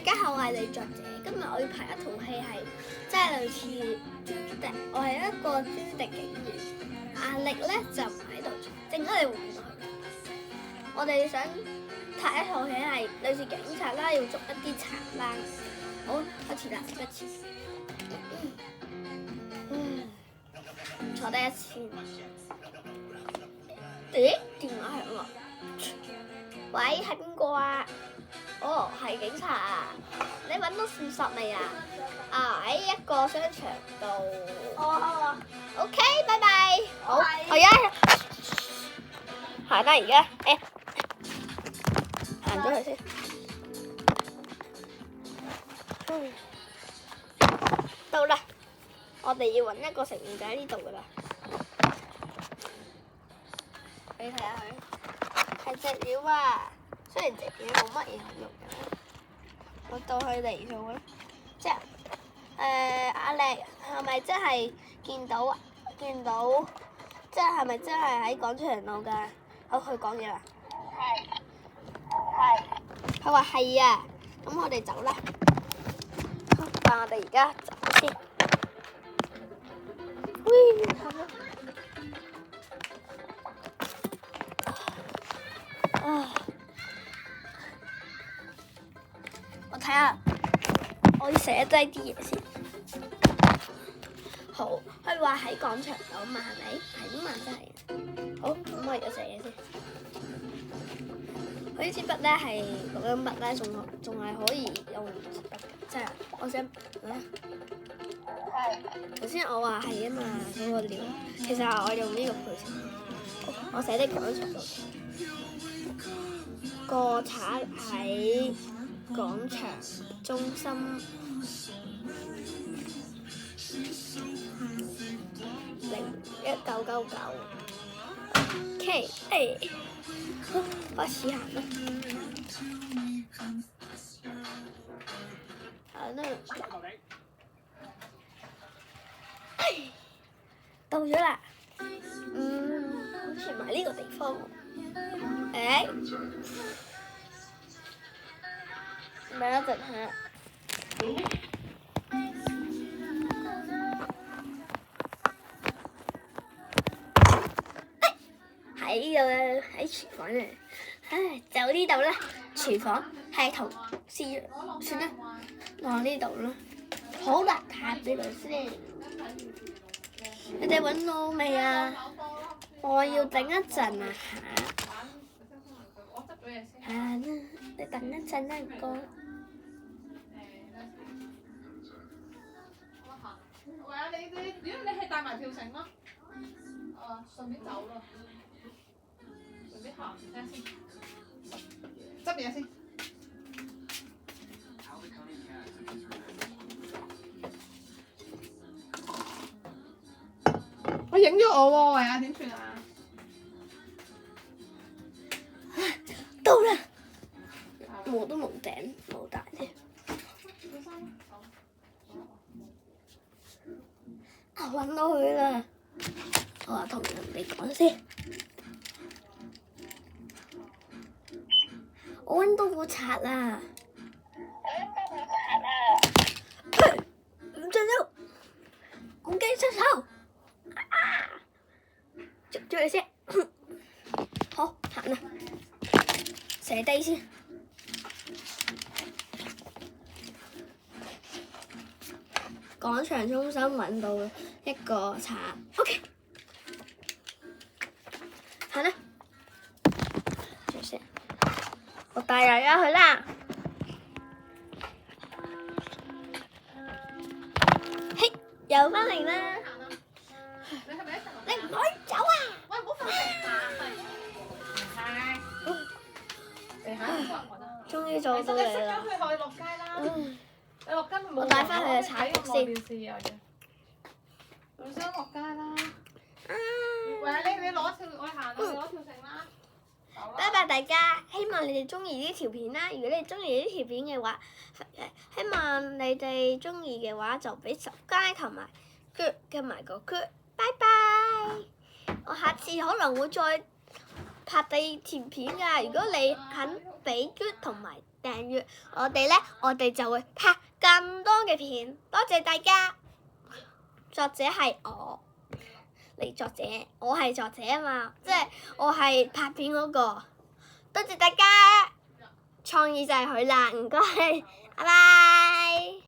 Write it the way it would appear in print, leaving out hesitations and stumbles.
家好，我係李作者。今日我要拍一套戲係，即係類似朱迪，我係一個朱迪警員，阿力咧就唔喺度，陣間你會見到佢。我哋想拍一套戲係類似警察啦，要捉一啲賊啦。好，開始啦，一次。坐低一次。咦？電話響喎。喂，係邊個啊？哦，係警察啊！你揾到線索未啊？啊，喺一個商場度。哦。OK， 拜拜。好，我而家行啦，而家行咗去先。到啦，我哋要揾一個成員就喺呢度噶啦。你睇下佢，係隻鳥啊！雖然隻鳥冇乜嘢好用嘅，我到佢嚟做啦。即係阿力係咪真係見到？即係咪真係喺廣場度㗎？好，佢講嘢啦。係。佢話係啊，咁我哋走啦。但我哋而家走先。我睇下，我要寫低啲嘢先。好，佢話喺廣場度嘛，係咪？係嘛，真係。好，咁我而家寫嘢先。佢呢支筆咧係錄音筆咧，仲係可以用筆嘅，即係我寫頭先我話係啊嘛，嗰個料。其實我用呢個配色。我寫啲廣場度。個賊喺廣場中心01999 K A， 開始行啦。到咗啦。好似唔係呢個地方喎。咪一陣下。喺廚房咧，就呢度啦。廚房係同事，算啦，落呢度啦。好啦，睇下呢度先。你哋揾到未啊？我要等一陣啊嚇。你等一陣啦，唔該。喂啊，你係帶埋條繩咯？順便走咯，順便行睇下先，執嘢先。我影咗我喎，喂啊，點算啊？到啦！我都冇頂冇帶添。揾到佢啦！我話同人哋講先。我揾到個賊啦！唔准喐！唔驚出手！捉咗佢先。好，行啦。寫低先。廣場中心揾到一個賊 ，OK， 行啦，住先，我帶大家去啦。嘿，又返嚟啦！你係咪一齊落？你唔可以走啊！喂，唔好放終於做到你啦！你可以落街啦。你落街咪冇。我帶返佢去踩局先。你想落街啦？喂，你攞條，我行啦，你攞條繩啦。拜拜大家，希望你哋中意呢條片啦。如果你哋中意呢條片嘅話，希望你哋中意嘅話就俾10K同埋 good 跟埋個 good。拜拜！我下次可能會再拍第二條片㗎。如果你肯俾 good 同埋訂閱我哋呢，我哋就會拍更多嘅片。多謝大家。作者係我，你作者，我係作者啊嘛，即係我係拍片嗰個。多謝大家，創意就係佢啦，唔該，拜拜。